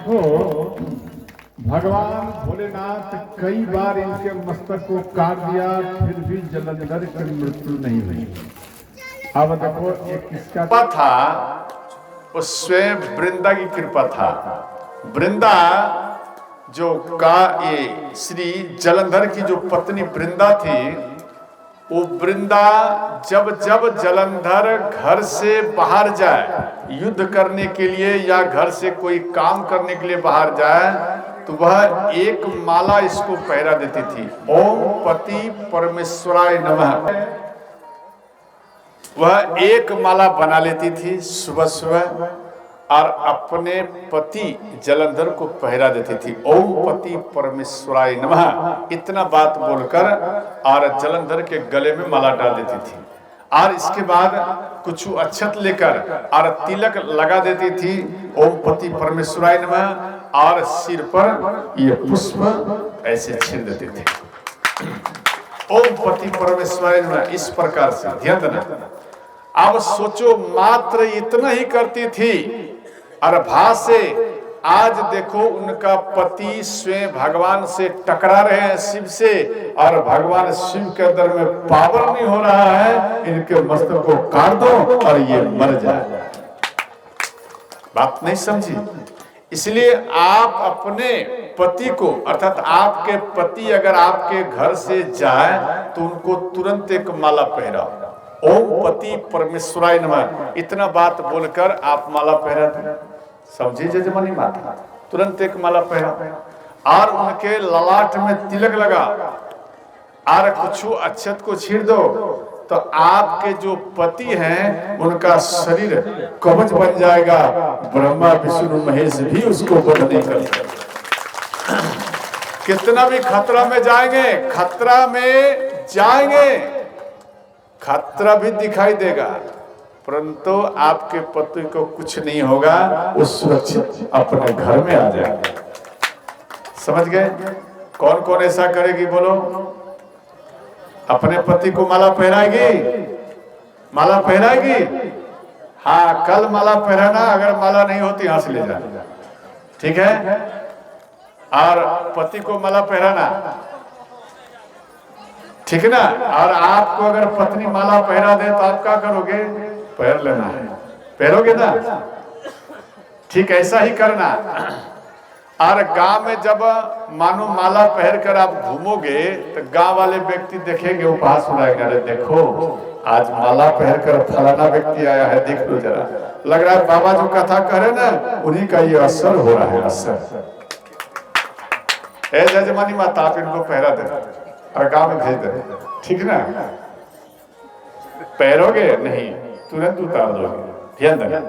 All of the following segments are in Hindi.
देखो, भगवान भोलेनाथ कई बार इनके मस्तक को काट दिया, फिर भी जलंधर की मृत्यु नहीं हुई। अब देखो, एक किसका था, वो स्वयं वृंदा की कृपा था। वृंदा जो ये श्री जलंधर की जो पत्नी वृंदा थी, वो वृंदा जब जब जलंधर घर से बाहर जाए युद्ध करने के लिए या घर से कोई काम करने के लिए बाहर जाए, तो वह एक माला इसको पहरा देती थी, ओम पति परमेश्वराय नमः। वह एक माला बना लेती थी सुबह सुबह और अपने पति जलंधर को पहरा देती थी, ओम पति परमेश्वराय नमः। इतना बात बोलकर और जलंधर के गले में माला डाल देती थी और इसके बाद कुछ अक्षत लेकर और तिलक लगा देती थी, ओम पति परमेश्वराय नमः, और सिर पर ये पुष्प ऐसे छीन देते थे, ओम पति परमेश्वराय नमः। इस प्रकार से ध्यान देना। अब सोचो, मात्र इतना ही करती थी और भासे आज देखो उनका पति स्वयं भगवान से टकरा रहे हैं, शिव से, और भगवान शिव के अंदर में पावर नहीं हो रहा है, इनके मस्तक को काट दो और ये मर जाए। बात नहीं समझी? इसलिए आप अपने पति को, अर्थात आपके पति अगर आपके घर से जाए तो उनको तुरंत एक माला पहराओ, ओम पति परमेश्वराय नमः। इतना बात बोलकर आप माला पहरा दो, समझी जजमानी माता? तुरंत एक माला पहरा और उनके ललाट में तिलक लगा और कुछ अक्षत को छीड़ दो, तो आपके जो पति हैं उनका शरीर कवच बन जाएगा, ब्रह्मा विष्णु महेश भी उसको बंद नहीं कर सकते। कितना भी खतरा में जाएंगे, खतरा में जाएंगे, खतरा भी दिखाई देगा, परंतु आपके पति को कुछ नहीं होगा, वो सुरक्षित अपने घर में आ जाएंगे। समझ गए? कौन कौन ऐसा करेगी बोलो? अपने पति को माला पहनाएगी? माला पहनाएगी? हाँ, कल माला पहनाना, अगर माला नहीं होती यहाँ से ले जाना, ठीक है? और पति को माला पहनाना, ठीक है ना? और आपको अगर पत्नी माला पहना दे तो आप क्या करोगे? पहन लेना है, पहनोगे ना? ठीक ऐसा ही करना। और गांव में जब मानो माला पहन कर आप घूमोगे तो गांव वाले व्यक्ति देखेंगे, उपहास उड़ाएंगे, अरे देखो आज माला पहन कर फलाना व्यक्ति आया है, देख लो जरा, लग रहा है बाबा जो कथा कह रहे ना उन्हीं का ये असर हो रहा है, असर। ए जजमानी माता, आप इनको पहरा दे और गांव में भेज दे, ठीक ना? पहरोगे नहीं, तुरंत उतार दोगे। ध्यान देना,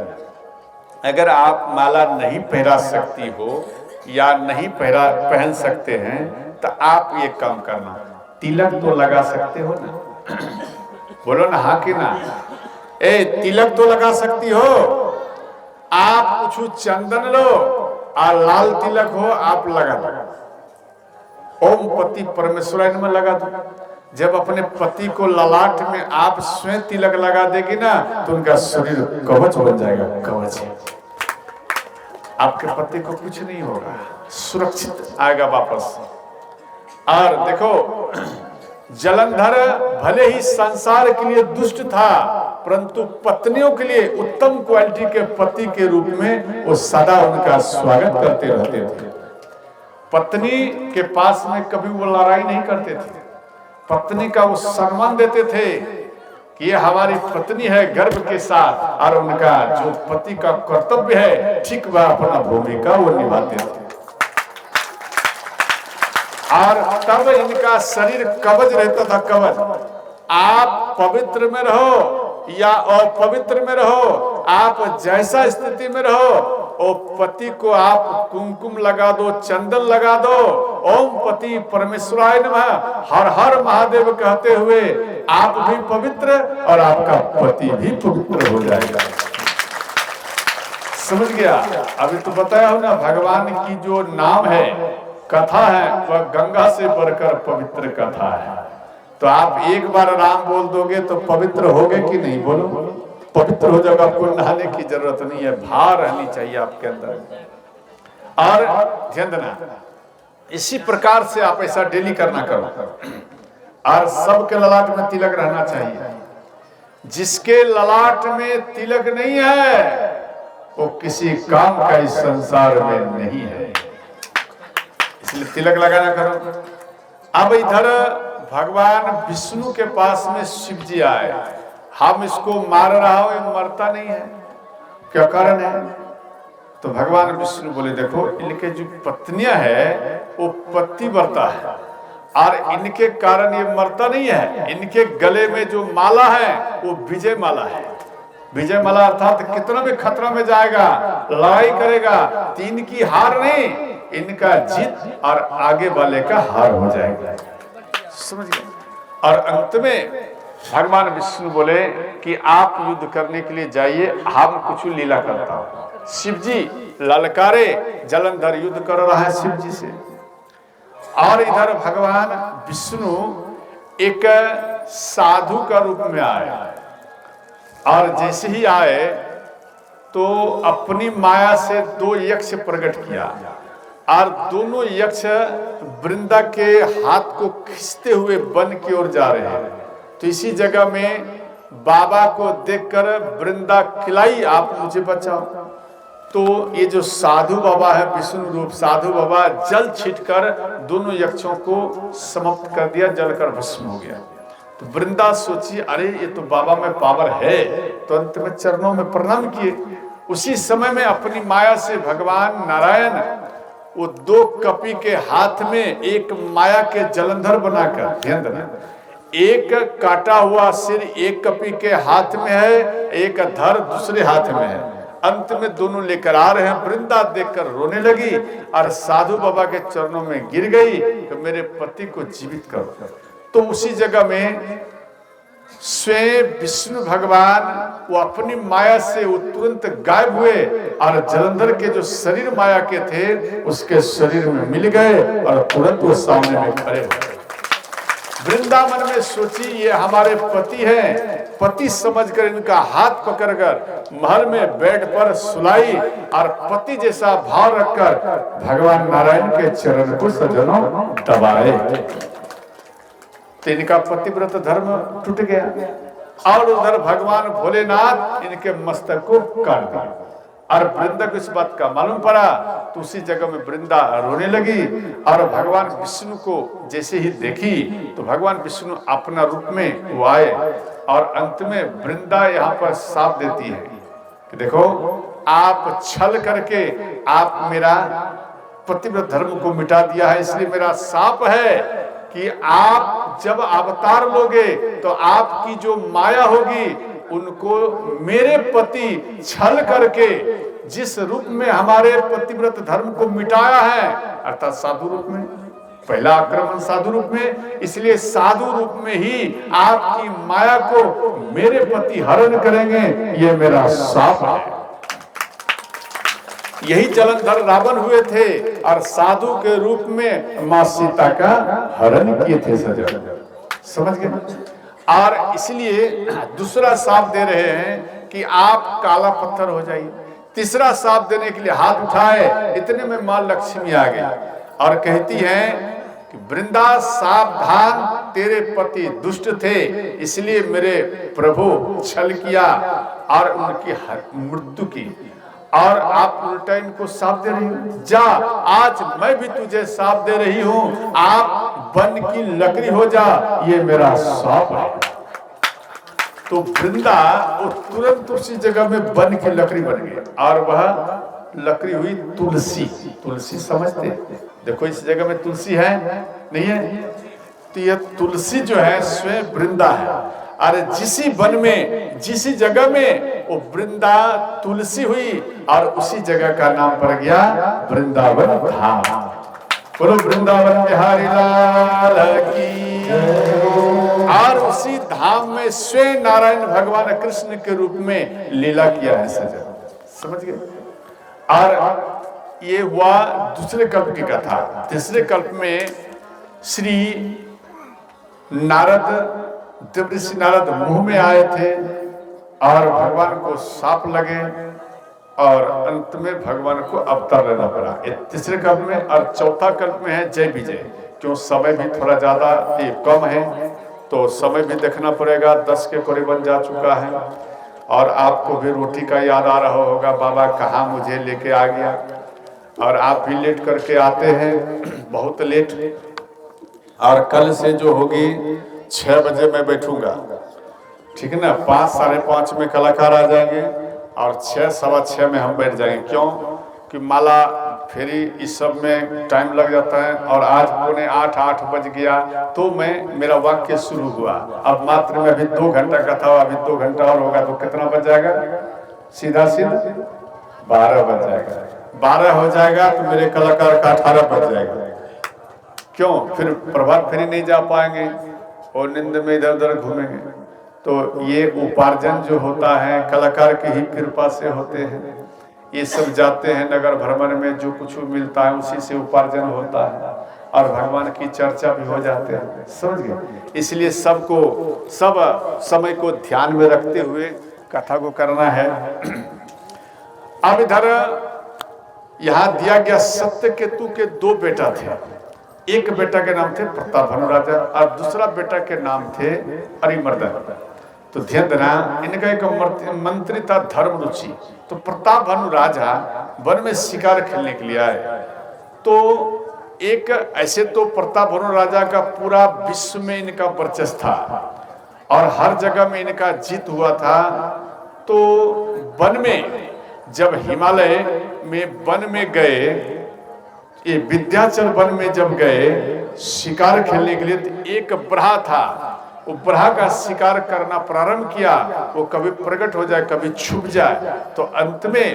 अगर आप माला नहीं पहरा सकती हो या नहीं पहन सकते हैं तो आप ये काम करना, तिलक तो लगा सकते हो ना? बोलो ना, हाँ कि ना? ए, तिलक तो लगा सकती हो। आप कुछ चंदन लो और लाल तिलक हो, आप लगा दो, ओम पति परमेश्वराय नमः लगा दो। जब अपने पति को ललाट में आप स्वयं तिलक लगा देगी ना तो उनका शरीर कवच बन जाएगा, कवच। आपके पति को कुछ नहीं होगा, सुरक्षित आएगा वापस। और देखो, जलंधर भले ही संसार के लिए दुष्ट था, परंतु पत्नियों के लिए उत्तम क्वालिटी के पति के रूप में वो सदा उनका स्वागत करते रहते थे। पत्नी के पास में कभी वो लड़ाई नहीं करते थे, पत्नी का वो सम्मान देते थे कि ये हमारी पत्नी है गर्व के साथ, और उनका जो पति का कर्तव्य है ठीक वह अपना भूमिका वो निभाते थे। और तब इनका शरीर कवच रहता था, कवच। आप पवित्र में रहो या अपवित्र में रहो, आप जैसा स्थिति में रहो, ओ पति को आप कुमकुम लगा दो, चंदन लगा दो, ओम पति परमेश्वराय नमः, हर हर महादेव कहते हुए आप भी पवित्र और आपका पति भी पवित्र हो जाएगा। समझ गया? अभी तो बताया हो ना, भगवान की जो नाम है, कथा है, वह गंगा से बढ़कर पवित्र कथा है। तो आप एक बार राम बोल दोगे तो पवित्र होगे कि नहीं? बोलो, पवित्र हो जाएगा। आपको नहाने की जरूरत नहीं है, भार रहनी चाहिए आपके अंदर। और ध्यान देना, इसी प्रकार से आप ऐसा डेली करना करो। और सबके ललाट में तिलक रहना चाहिए। जिसके ललाट में तिलक नहीं है वो किसी काम का इस संसार में नहीं है, इसलिए तिलक लगाना करो। अब इधर भगवान विष्णु के पास में शिव जी आए। हम इसको मार रहा हो, ये मरता नहीं है, क्या कारण है? तो भगवान विष्णु बोले देखो, इनके जो पत्नियां है वो पतिव्रता है और इनके कारण ये मरता नहीं है। इनके गले में जो माला है वो विजय माला है। विजय माला अर्थात कितना भी खतरा में जाएगा, लड़ाई करेगा, तीन की हार नहीं, इनका जीत और आगे वाले का हार हो जाएगा। समझ गए? और अंत में भगवान विष्णु बोले कि आप युद्ध करने के लिए जाइए, हम कुछ लीला करता हूं। शिव जी ललकारे, जलंधर युद्ध कर रहा है शिव जी से। और इधर भगवान विष्णु एक साधु का रूप में आए और जैसे ही आए तो अपनी माया से दो यक्ष प्रकट किया और दोनों यक्ष वृंदा के हाथ को खींचते हुए वन की ओर जा रहे हैं। तो इसी जगह में बाबा को देखकर वृंदा खिलाई, आप मुझे बचाओ। तो ये जो साधु बाबा है, विष्णु रूप साधु बाबा, जल छींटकर दोनों यक्षों को समाप्त कर दिया, जलकर भस्म हो गया। तो वृंदा सोची अरे ये तो बाबा में पावर है, तो अंत में चरणों में प्रणाम किए। उसी समय में अपनी माया से भगवान नारायण वो दो कपी के हाथ में एक माया के जलंधर बनाकर, ध्यान देना, एक काटा हुआ सिर एक कपी के हाथ में है, एक धर दूसरे हाथ में है। अंत में दोनों लेकर आ रहे हैं। वृंदा देखकर रोने लगी और साधु बाबा के चरणों में गिर गई कि मेरे पति को जीवित करो। तो उसी जगह में स्वयं विष्णु भगवान वो अपनी माया से वो तुरंत गायब हुए और जलंधर के जो शरीर माया के थे उसके शरीर में मिल गए और तुरंत वो सामने में खड़े हो गए। वृंदावन में सोची ये हमारे पति हैं, पति समझकर इनका हाथ पकड़कर महल में बेड पर सुलाई और पति जैसा भाव रखकर भगवान नारायण के चरण को सजनों दबाए। तो इनका पतिव्रत धर्म टूट गया और उधर भगवान भोलेनाथ इनके मस्तक को काट दिया। और वृंदा को इस बात का मालूम पड़ा तो उसी जगह में वृंदा रोने लगी और भगवान विष्णु को जैसे ही देखी तो भगवान विष्णु अपना रूप में वो आए और अंत में वृंदा यहाँ पर साफ देती है कि देखो आप छल करके आप मेरा पतिव्रत धर्म को मिटा दिया है, इसलिए मेरा साप है कि आप जब अवतार लोगे तो आपकी जो माया होगी उनको मेरे पति छल करके जिस रूप में हमारे पतिव्रत धर्म को मिटाया है अर्थात साधु रूप में, पहला आक्रमण साधु रूप में, इसलिए साधु रूप में ही आपकी माया को मेरे पति हरण करेंगे, ये मेरा शाप है। यही जलंधर रावण हुए थे और साधु के रूप में मां सीता का हरण किए थे सजन, समझ गए। और इसलिए दूसरा शाप दे रहे हैं कि आप काला पत्थर हो जाइए। तीसरा शाप देने के लिए हाथ उठाए, इतने में मां लक्ष्मी आ गई और कहती हैं कि वृंदा सावधान, तेरे पति दुष्ट थे इसलिए मेरे प्रभु छल किया और उनकी मृत्यु की और आप उल्टा इनको शाप दे रही हो। जा, आज मैं भी तुझे शाप दे रही हूं, आप वन की लकड़ी हो जा, ये मेरा शाप है। तो वृंदा वो तुरंत उसी जगह में वन की लकड़ी बन गई और वह लकड़ी हुई तुलसी। तुलसी समझते, देखो इस जगह में तुलसी है नहीं है, तो यह तुलसी जो है स्वयं वृंदा है। अरे जिसी वन में जिसी जगह में वो वृंदा तुलसी हुई और उसी जगह का नाम पड़ गया वृंदावन धाम। बोलो वृंदावन बिहारी लाल की। और उसी धाम में स्वयं नारायण भगवान कृष्ण के रूप में लीला किया है सजन, समझ गए। और ये हुआ दूसरे कल्प की कथा। तीसरे कल्प में श्री नारद, देवऋषि नारद मुंह में आए थे और भगवान को साप लगे और अंत में भगवान को अवतार लेना पड़ा। ये तीसरे कल्प में, और चौथा कल्प में है जय विजय। क्यों, समय भी थोड़ा ज्यादा कम है तो समय भी देखना पड़ेगा। 10 के करीबन जा चुका है और आपको भी रोटी का याद आ रहा होगा, बाबा कहाँ मुझे लेके आ गया। और आप भी लेट करके आते हैं, बहुत लेट। और कल से जो होगी 6 बजे मैं बैठूंगा, ठीक है ना। 5 साढ़े 5 में कलाकार आ जाएंगे और 6 सवा 6 में हम बैठ जाएंगे। क्यों कि माला फेरी इस सब में टाइम लग जाता है। और आज 7:45 बज गया तो मेरा वाक्य शुरू हुआ। अब मात्र में अभी 2 घंटा का था, अभी 2 घंटा और होगा तो कितना बज जाएगा, सीधा 12 बज जाएगा। 12 हो जाएगा तो मेरे कलाकार का 18 बज जाएगा। क्यों, फिर प्रभात फेरी नहीं जा पाएंगे और नींद में इधर उधर घूमेंगे। तो ये उपार्जन जो होता है कलाकार की ही कृपा से होते हैं। ये सब जाते हैं नगर भ्रमण में, जो कुछ मिलता है उसी से उपार्जन होता है और भगवान की चर्चा भी हो जाते हैं, समझ गए। इसलिए सबको सब समय को ध्यान में रखते हुए कथा को करना है। अब इधर यहाँ दिया गया सत्यकेतु के 2 बेटा थे। एक बेटा के नाम थे प्रतापभानु राजा और दूसरा बेटा के नाम थे अरिमर्दन। तो ध्यान देना, इनका एक मंत्री था धर्मरुचि। तो प्रतापभानु राजा वन में शिकार खेलने के लिए आए। तो एक ऐसे तो प्रतापभानु राजा का पूरा विश्व में इनका वर्चस्व था और हर जगह में इनका जीत हुआ था। तो वन में जब हिमालय में वन में गए, ये विंध्याचल वन में जब गए शिकार खेलने के लिए, तो एक ब्रहा था। वो ब्रहा का शिकार करना प्रारंभ किया। वो कभी प्रकट हो जाए, कभी छुप जाए। तो अंत में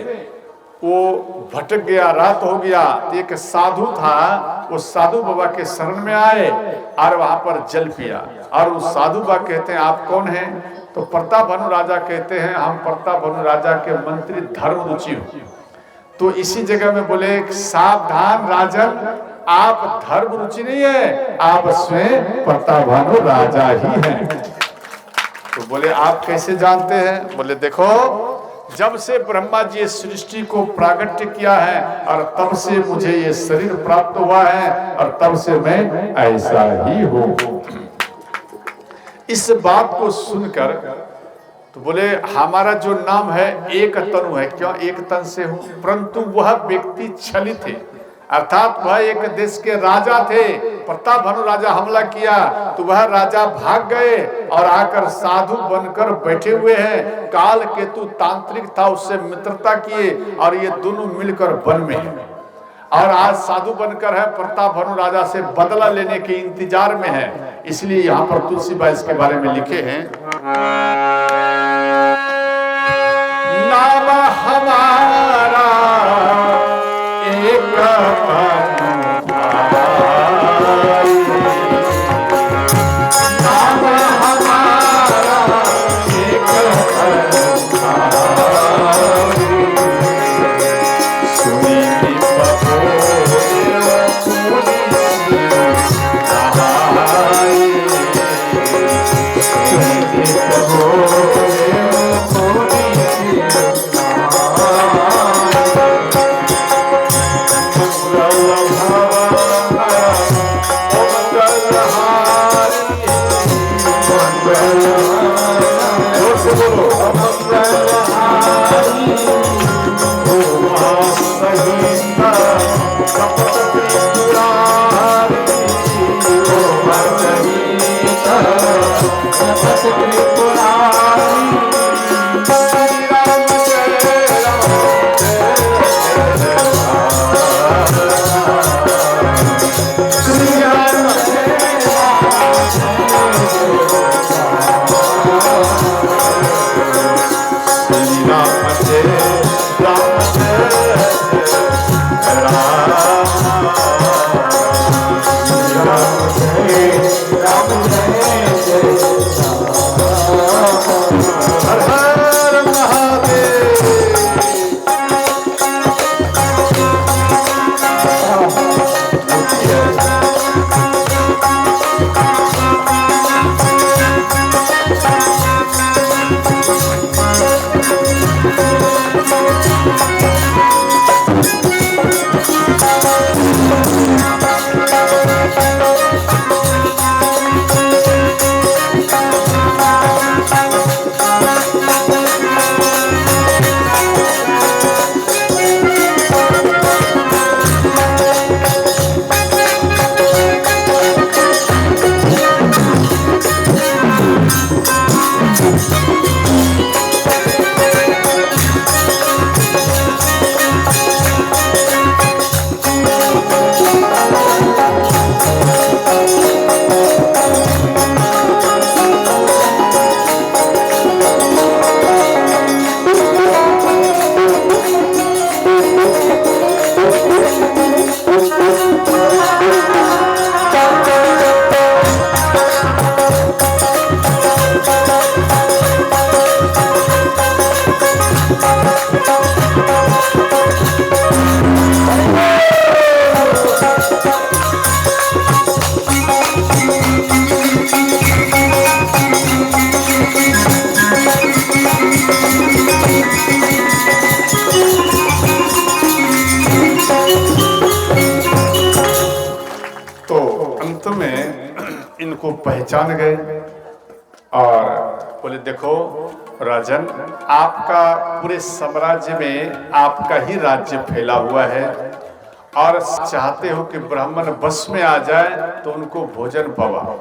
वो भटक गया, रात हो गया। तो एक साधु था, वो साधु बाबा के शरण में आए और वहां पर जल पिया। और उस साधु बाबा कहते हैं आप कौन हैं? तो प्रतापभानु राजा कहते हैं हम प्रतापभानु राजा के मंत्री धर्मरुचि हूं। तो इसी जगह में बोले सावधान राजन, आप धर्मरुचि नहीं है, आप स्वयं प्रतापभानु राजा ही हैं। तो बोले आप कैसे जानते हैं? बोले देखो, जब से ब्रह्मा जी इस सृष्टि को प्रागट्य किया है और तब से मुझे ये शरीर प्राप्त हुआ है और तब से मैं ऐसा ही हूं। इस बात को सुनकर तो बोले हमारा जो नाम है एक तनु है। क्यों एक तन से हूं? परंतु वह व्यक्ति छलित थे, अर्थात वह एक देश के राजा थे। प्रतापभानु राजा हमला किया तो वह राजा भाग गए और आकर साधु बनकर बैठे हुए हैं। काल केतु तांत्रिक था, उससे मित्रता किए और ये दोनों मिलकर वन में हैं। और आज साधु बनकर है प्रतापभानु राजा से बदला लेने के इंतजार में है। इसलिए यहाँ पर तुलसीबाई इसके बारे में लिखे हैं, नाम हमारा एक उनको पहचान गए और बोले देखो राजन, आपका पूरे साम्राज्य में आपका ही राज्य फैला हुआ है और चाहते हो कि ब्राह्मण बस में आ जाए तो उनको भोजन पवाओ।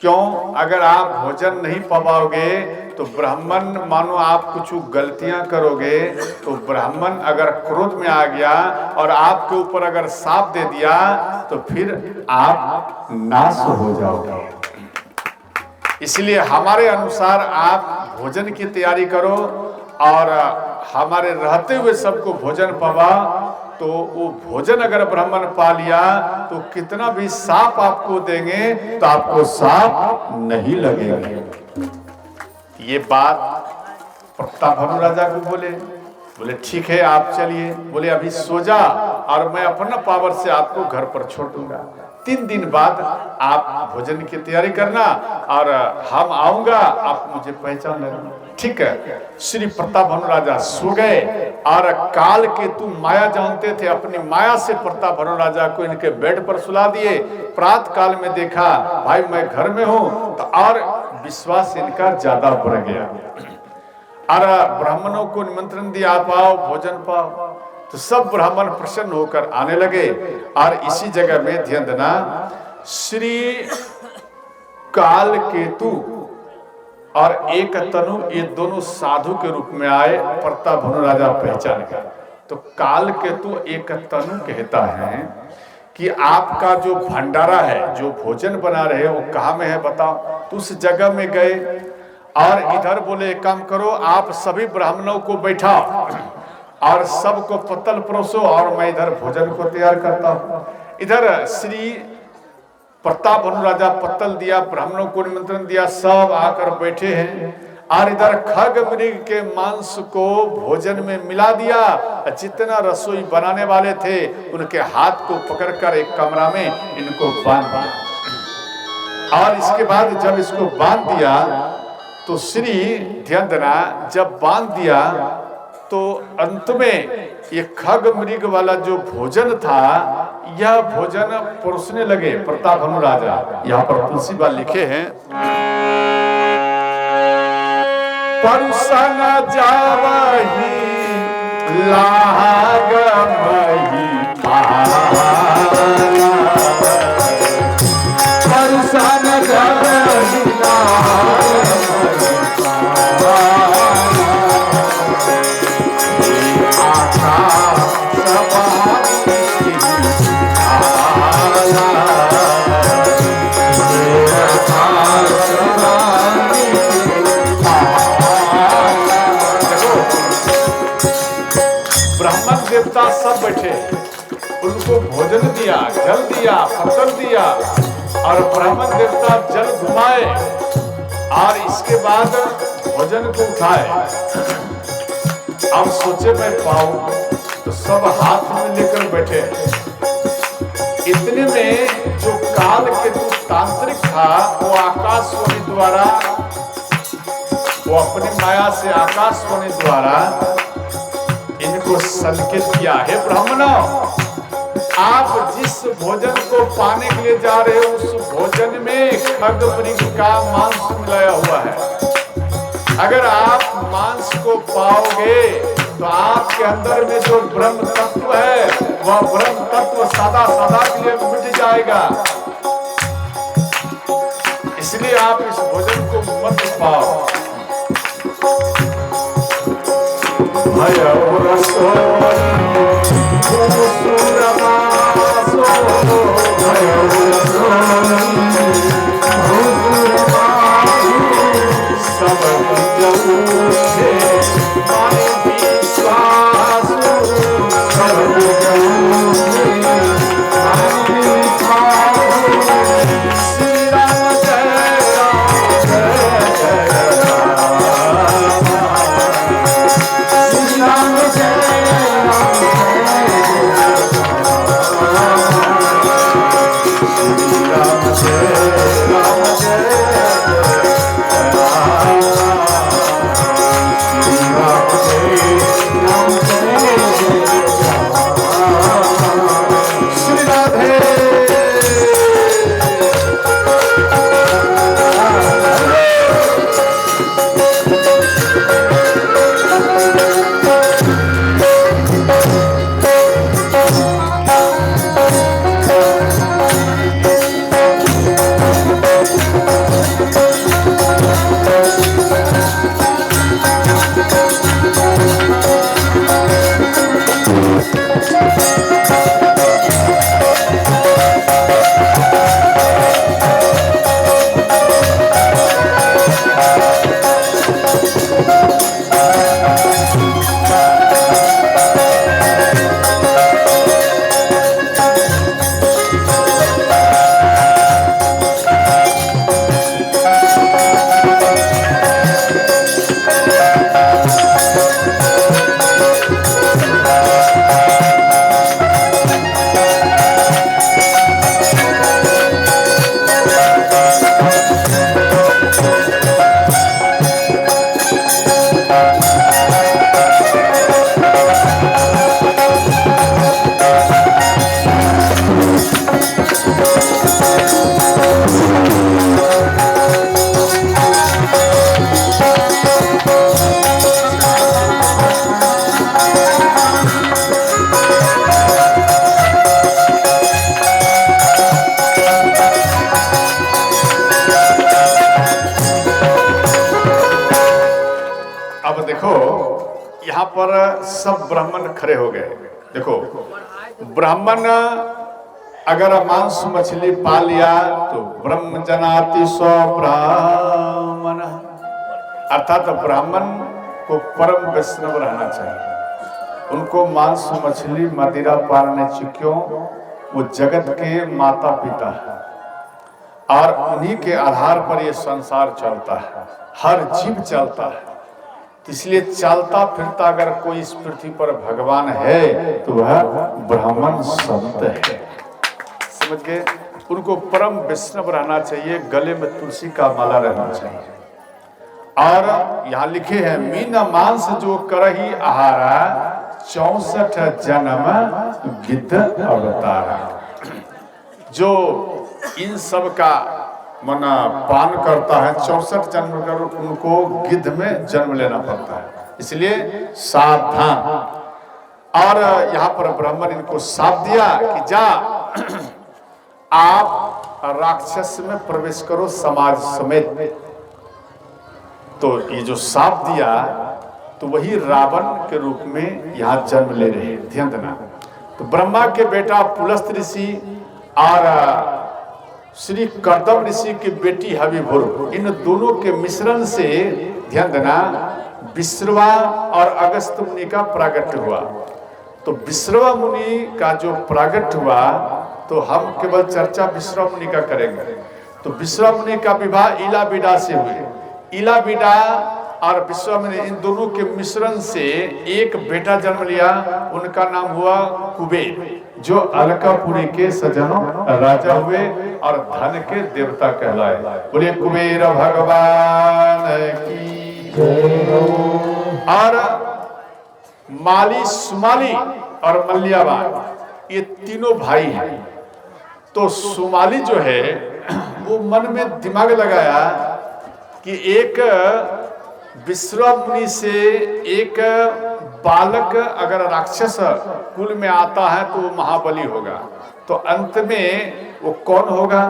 क्यों? अगर आप भोजन नहीं पवाओगे तो ब्राह्मण, मानो आप कुछ गलतियां करोगे तो ब्राह्मण अगर क्रोध में आ गया और आपके ऊपर अगर शाप दे दिया तो फिर आप नाश हो जाओगे। इसलिए हमारे अनुसार आप भोजन की तैयारी करो और हमारे रहते हुए सबको भोजन पवा। तो वो भोजन अगर ब्राह्मण पा लिया तो कितना भी सांप आपको देंगे तो आपको सांप नहीं लगेंगे। ये बात प्रतापभानु राजा को बोले ठीक है आप चलिए। बोले अभी सो जा और मैं अपना पावर से आपको घर पर छोड़ दूंगा। 3 दिन बाद आप भोजन की तैयारी करना और हम आऊंगा, आप मुझे पहचान लेना। ठीक है। श्री प्रतापभानु राजा सो गए और काल केतु माया जानते थे, अपनी माया से प्रतापभानु राजा को इनके बेड पर सुला दिए। प्रातः काल में देखा भाई मैं घर में हूं तो और विश्वास इनका ज्यादा बढ़ गया और ब्राह्मणों को निमंत्रण दिया, आप आओ भोजन पाओ। तो सब ब्राह्मण प्रसन्न होकर आने लगे और इसी जगह में ध्यान देना, श्री काल केतु और एक तनु ये दोनों साधु के रूप में आए। प्रतापभानु राजा पहचान गए। तो काल केतु एक तनु कहता है कि आपका जो भंडारा है, जो भोजन बना रहे वो कहाँ में है बताओ। तो उस जगह में गए और इधर बोले एक काम करो, आप सभी ब्राह्मणों को बैठाओ और सबको पत्तल परोसो और मैं इधर भोजन को तैयार करता हूँ। इधर श्री प्रतापभानु राजा पत्तल दिया, ब्राह्मणों को निमंत्रण दिया, सब आकर बैठे हैं और इधर खग मृग के मांस को भोजन में मिला दिया। जितना रसोई बनाने वाले थे उनके हाथ को पकड़कर एक कमरा में इनको बांध दिया और इसके बाद जब इसको बांध दिया तो श्री ध्यान देना, जब बांध दिया तो अंत में ये खग मृग वाला जो भोजन था यह भोजन परोसने लगे प्रतापभानु राजा। यहाँ पर तुलसी बाल लिखे हैं, परुसन जावही लागमही परुसन जावही देवता सब बैठे, उनको भोजन दिया, जल दिया, पत्तल दिया और ब्राह्मण देवता जल घुमाए और इसके बाद भोजन को उठाए। अब सोचे मैं पाऊं तो सब हाथ में लेकर बैठे। इतने में जो काल केतु तांत्रिक था वो आकाशवाणी द्वारा, वो अपनी माया से आकाशवाणी द्वारा इनको संकेत किया, हे ब्राह्मणों, आप जिस भोजन को पाने के लिए जा रहे हो उस भोजन में खग मृग का मांस मिलाया हुआ है। अगर आप मांस को पाओगे तो आपके अंदर में जो ब्रह्म तत्व है वह ब्रह्म तत्व सदा सदा के लिए मिट जाएगा। इसलिए आप इस भोजन को मत पाओ। यहाँ पर सब ब्राह्मण खड़े हो गए। देखो, ब्राह्मण अगर मांस मछली पा लिया तो ब्रह्म जनाति स्व ब्राह्मण, अर्थात ब्राह्मण को परम वैष्णव रहना चाहिए। उनको मांस मछली मदिरा पालने चुक्यों, वो जगत के माता पिता है और उन्हीं के आधार पर ये संसार चलता है, हर जीव चलता है। इसलिए चलता फिरता अगर कोई इस पृथ्वी पर भगवान है तो वह ब्राह्मण संत है। समझ गए? उनको परम वैष्णव रहना चाहिए, गले में तुलसी का माला रहना चाहिए। और यहाँ लिखे हैं, मीन मांस जो करही आहारा, 64 जन्म गिद्ध अवतारा। जो इन सब का मना पान करता है, 64 जन्म कर उनको गिद्ध में जन्म लेना पड़ता है, इसलिए सावधान। और यहाँ पर ब्राह्मण इनको साथ दिया कि जा आप राक्षस में प्रवेश करो समाज समेत। तो ये जो साप दिया तो वही रावण के रूप में यहाँ जन्म ले रहे हैं, ध्यान देना। तो ब्रह्मा के बेटा पुलस्त ऋषि और श्री कर्दम ऋषि की बेटी हविभुर, इन दोनों के मिश्रण से, ध्यान देना, विश्रवा और अगस्त मुनि का प्रागट्य हुआ। तो विश्रवा मुनि का जो प्रागट्य हुआ, तो हम केवल चर्चा विश्रवा मुनि का करेंगे। तो विश्रवा मुनि का विवाह इलाबिडा से हुए। इलाबिडा और विश्रवा मुनि, इन दोनों के मिश्रण से एक बेटा जन्म लिया, उनका नाम हुआ कुबेर, जो अलकापुरी के सजनों राजा हुए और धन के देवता कहलाए। बोलिए कुबेर भगवान की जय। और माली, सुमाली और मल्याबान, ये तीनों भाई हैं। तो सुमाली जो है वो मन में दिमाग लगाया कि एक विश्रवा मुनि से एक बालक अगर राक्षस कुल में आता है तो वो महाबली होगा। तो अंत में वो कौन होगा?